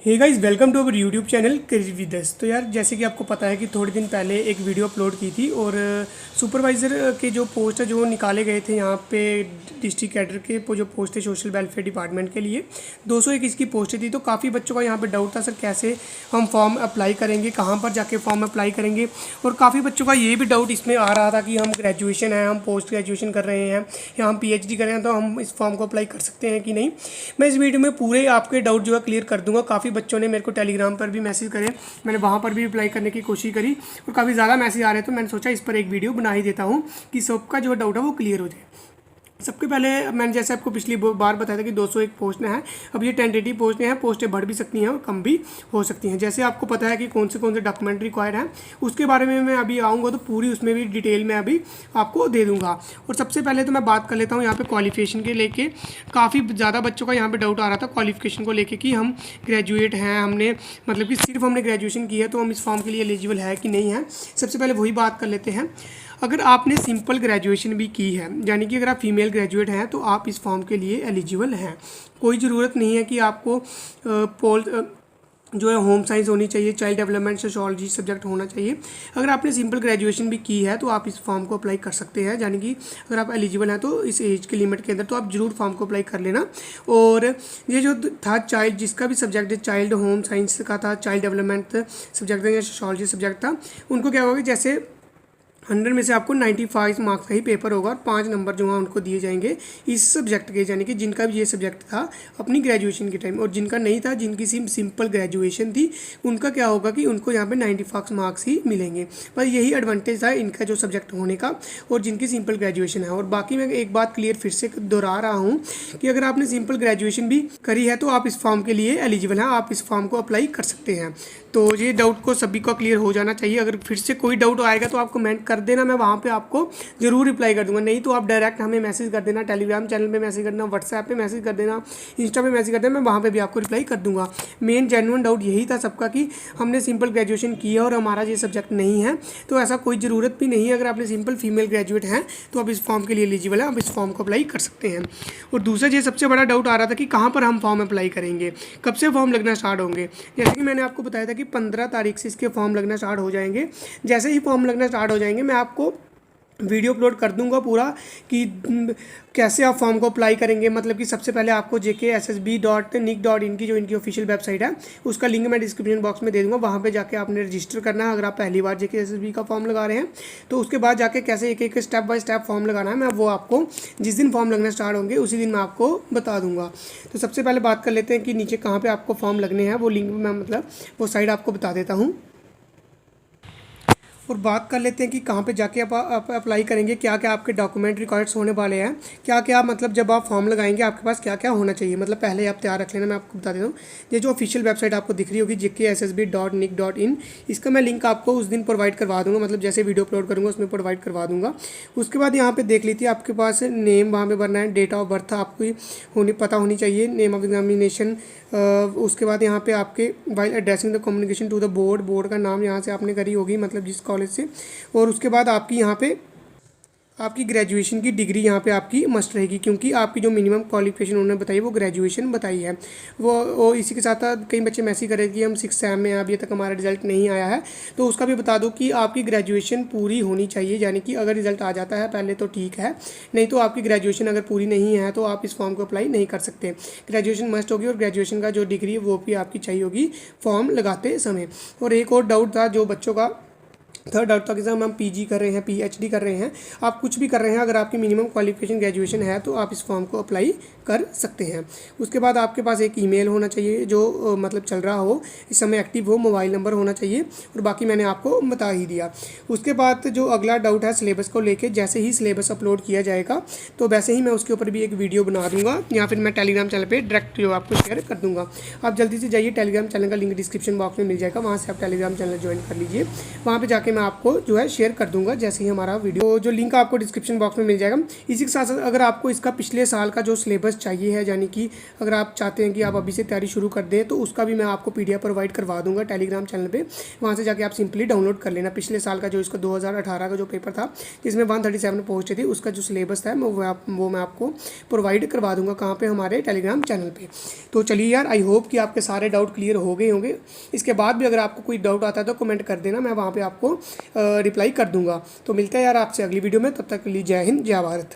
Hey guys, welcome to our YouTube channel career with us. तो यार, जैसे कि आपको पता है कि थोड़े दिन पहले एक वीडियो अपलोड की थी और सुपरवाइज़र के जो पोस्ट है जो निकाले गए थे यहाँ पे डिस्ट्रिक्ट कैडर के जो पोस्ट है सोशल वेलफेयर डिपार्टमेंट के लिए 201 इसकी पोस्ट थी। तो काफ़ी बच्चों का यहाँ पे डाउट था, सर कैसे हम फॉर्म अप्लाई करेंगे, कहाँ पर जाके फॉर्म अप्लाई करेंगे। और काफ़ी बच्चों का ये भी डाउट इसमें आ रहा था कि हम ग्रेजुएशन है, हम पोस्ट ग्रेजुएशन कर रहे हैं या हम PhD कर रहे हैं, तो हम इस फॉर्म को अप्लाई कर सकते हैं कि नहीं। मैं इस वीडियो में पूरे आपके डाउट जो है क्लियर कर दूंगा। काफ़ी बच्चों ने मेरे को टेलीग्राम पर भी मैसेज करे, मैंने वहाँ पर भी अप्लाई करने की कोशिश करी और काफ़ी ज़्यादा मैसेज आ रहे हैं, तो मैंने सोचा इस पर एक वीडियो बना ही देता हूँ कि सबका जो डाउट है वो क्लियर हो जाए। सबके पहले मैंने जैसे आपको पिछली बार बताया था कि 201 पोस्ट हैं। अब ये टेंटेटिव पोस्ट हैं, पोस्टें बढ़ भी सकती हैं और कम भी हो सकती हैं। जैसे आपको पता है कि कौन से डॉक्यूमेंट रिक्वायर्ड हैं, उसके बारे में मैं अभी आऊँगा तो पूरी उसमें भी डिटेल में अभी आपको दे दूँगा। और सबसे पहले तो मैं बात कर लेता हूँ यहाँ पे क्वालिफिकेशन के लेके। काफ़ी ज़्यादा बच्चों का यहाँ पे डाउट आ रहा था क्वालिफिकेशन को लेके कि हम ग्रेजुएट हैं, हमने मतलब कि सिर्फ हमने ग्रेजुएशन की है तो हम इस फॉर्म के लिए एलिजिबल है कि नहीं है। सबसे पहले वही बात कर लेते हैं। अगर आपने सिंपल ग्रेजुएशन भी की है, यानी कि अगर आप फीमेल ग्रेजुएट हैं, तो आप इस फॉर्म के लिए एलिजिबल हैं। कोई ज़रूरत नहीं है कि आपको जो है होम साइंस होनी चाहिए, चाइल्ड डेवलपमेंट सोशोलॉजी सब्जेक्ट होना चाहिए। अगर आपने सिंपल ग्रेजुएशन भी की है तो आप इस फॉर्म को अप्लाई कर सकते हैं। यानी कि अगर आप एलिजिबल हैं तो इस एज के लिमिट के अंदर तो आप जरूर फॉर्म को अप्लाई कर लेना। और ये जो था चाइल्ड, जिसका भी सब्जेक्ट है, चाइल्ड होम साइंस का था, चाइल्ड डेवलपमेंट सब्जेक्ट था या सोशोलॉजी सब्जेक्ट था, उनको क्या होगा, जैसे 100 में से आपको 95 मार्क्स का ही पेपर होगा और 5 नंबर जो हैं उनको दिए जाएंगे इस सब्जेक्ट के, यानी कि जिनका भी ये सब्जेक्ट था अपनी ग्रेजुएशन के टाइम। और जिनका नहीं था, जिनकी सिंपल ग्रेजुएशन थी, उनका क्या होगा कि उनको यहाँ पे 95 मार्क्स ही मिलेंगे। बस यही एडवांटेज था इनका जो सब्जेक्ट होने का और जिनकी सिंपल ग्रेजुएशन है। और बाकी मैं एक बात क्लियर फिर से दोहरा रहा हूँ कि अगर आपने सिंपल ग्रेजुएशन भी करी है तो आप इस फॉर्म के लिए एलिजिबल हैं, आप इस फॉर्म को अप्लाई कर सकते हैं। तो ये डाउट को सभी को क्लियर हो जाना चाहिए। अगर फिर से कोई डाउट आएगा तो आप कमेंट कर देना, मैं वहाँ पे आपको जरूर रिप्लाई कर दूंगा। नहीं तो आप डायरेक्ट हमें मैसेज कर देना, टेलीग्राम चैनल पे मैसेज करना, व्हाट्सएप पे मैसेज कर देना, इंस्टा पे मैसेज कर देना, मैं वहाँ पे भी आपको रिप्लाई कर दूंगा। मेन जेन्युइन डाउट यही था सबका कि हमने सिंपल ग्रेजुएशन की है और हमारा ये सब्जेक्ट नहीं है। तो ऐसा कोई ज़रूरत भी नहीं है। अगर आपने सिंपल फीमेल ग्रेजुएट हैं तो आप इस फॉर्म के लिए एलिजिबल हैं, आप इस फॉर्म को अप्लाई कर सकते हैं। और दूसरा ये सबसे बड़ा डाउट आ रहा था कि कहाँ पर हम फॉर्म अप्लाई करेंगे, कब से फॉर्म लगना स्टार्ट होंगे। जैसे कि मैंने आपको बताया था कि 15 तारीख से इसके फॉर्म लगना स्टार्ट हो जाएंगे। जैसे ही फॉर्म लगना स्टार्ट हो जाएंगे मैं आपको वीडियो अपलोड कर दूंगा पूरा कि कैसे आप फॉर्म को अप्लाई करेंगे। मतलब कि सबसे पहले आपको jkssb.nic.in की जो इनकी ऑफिशियल वेबसाइट है उसका लिंक मैं डिस्क्रिप्शन बॉक्स में दे दूंगा। वहाँ पे जाके आपने रजिस्टर करना है अगर आप पहली बार JKSSB का फॉर्म लगा रहे हैं। तो उसके बाद जाके कैसे एक एक स्टेप बाय स्टेप फॉर्म लगाना है, मैं वो आपको जिस दिन फॉर्म लगना स्टार्ट होंगे उसी दिन मैं आपको बता दूंगा। तो सबसे पहले बात कर लेते हैं कि नीचे कहाँ पर आपको फॉर्म लगने हैं। वो लिंक मैं मतलब वो साइट आपको बता देता हूँ। और बात कर लेते हैं कि कहाँ पे जाके आप अप्लाई करेंगे, क्या क्या आपके डॉक्यूमेंट रिक्वायर्ड्स होने वाले हैं, क्या क्या मतलब जब आप फॉर्म लगाएंगे आपके पास क्या क्या होना चाहिए। मतलब पहले आप तैयार रख लेना, मैं आपको बता देता हूँ। ये जो ऑफिशियल वेबसाइट आपको दिख रही होगी jkssb.nic.in, इसका मैं लिंक आपको उस दिन प्रोवाइड करवा दूँगा। मतलब जैसे वीडियो अपलोड करूँगा उसमें प्रोवाइड करवा दूँगा। उसके बाद यहाँ पर देख लीजिए आपके पास नेम वहाँ पर भरना है, डेट ऑफ बर्थ आपको पता होनी चाहिए, नेम ऑफ एग्जामिनेशन। उसके बाद यहाँ पे आपके while addressing the communication to the board का नाम यहाँ से आपने करी होगी, मतलब जिस कॉलेज से। और उसके बाद आपकी यहाँ पे आपकी ग्रेजुएशन की डिग्री यहाँ पे आपकी मस्ट रहेगी, क्योंकि आपकी जो मिनिमम क्वालिफिकेशन उन्होंने बताई वो ग्रेजुएशन बताई है। वो इसी के साथ साथ कई बच्चे मैसेज कर रहे थे कि हम 6 सेम में अभी तक हमारा रिजल्ट नहीं आया है, तो उसका भी बता दो कि आपकी ग्रेजुएशन पूरी होनी चाहिए। यानी कि अगर रिजल्ट आ जाता है पहले तो ठीक है, नहीं तो आपकी ग्रेजुएशन अगर पूरी नहीं है तो आप इस फॉर्म को अप्लाई नहीं कर सकते। ग्रेजुएशन मस्ट होगी और ग्रेजुएशन का जो डिग्री है वो भी आपकी चाहिए होगी फॉर्म लगाते समय। और एक और डाउट था जो बच्चों का, थर्ड डाउट था कि सर हम PG कर रहे हैं, PhD कर रहे हैं, आप कुछ भी कर रहे हैं, अगर आपकी मिनिमम क्वालिफिकेशन ग्रेजुएशन है तो आप इस फॉर्म को अप्लाई कर सकते हैं। उसके बाद आपके पास एक ईमेल होना चाहिए जो मतलब चल रहा हो, इस समय एक्टिव हो, मोबाइल नंबर होना चाहिए, और बाकी मैंने आपको बता ही दिया। उसके बाद जो अगला डाउट है सिलेबस को लेके, जैसे ही सिलेबस अपलोड किया जाएगा तो वैसे ही मैं उसके ऊपर भी एक वीडियो बना दूंगा या फिर मैं टेलीग्राम चैनल पर डायरेक्ट आपको शेयर कर दूँगा। आप जल्दी से जाइए, टेलीग्राम चैनल का लिंक डिस्क्रिप्शन बॉक्स में मिल जाएगा, वहाँ से आप टेलीग्राम चैनल ज्वाइन कर लीजिए। वहाँ पर जाके मैं आपको जो है शेयर कर दूंगा जैसे ही हमारा वीडियो, जो लिंक आपको डिस्क्रिप्शन बॉक्स में मिल जाएगा। इसी के साथ साथ अगर आपको इसका पिछले साल का जो सिलेबस चाहिए है, यानी कि अगर आप चाहते हैं कि आप अभी से तैयारी शुरू कर दें, तो उसका भी मैं आपको PDF प्रोवाइड करवा दूंगा टेलीग्राम चैनल पे। वहाँ से जाके आप सिंपली डाउनलोड कर लेना। पिछले साल का जो इसका 2018 का जो पेपर था जिसमें 137 पोस्ट थी, उसका जो सिलेबस है वो मैं आपको प्रोवाइड करवा दूंगा। कहाँ पे? हमारे टेलीग्राम चैनल पे। तो चलिए यार, आई होप कि आपके सारे डाउट क्लियर हो गए होंगे। इसके बाद भी अगर आपको कोई डाउट आता है तो कमेंट कर देना, मैं वहाँ पे आपको रिप्लाई कर दूंगा। तो मिलते हैं यार आपसे अगली वीडियो में, तब तक के लिए जय हिंद, जय भारत।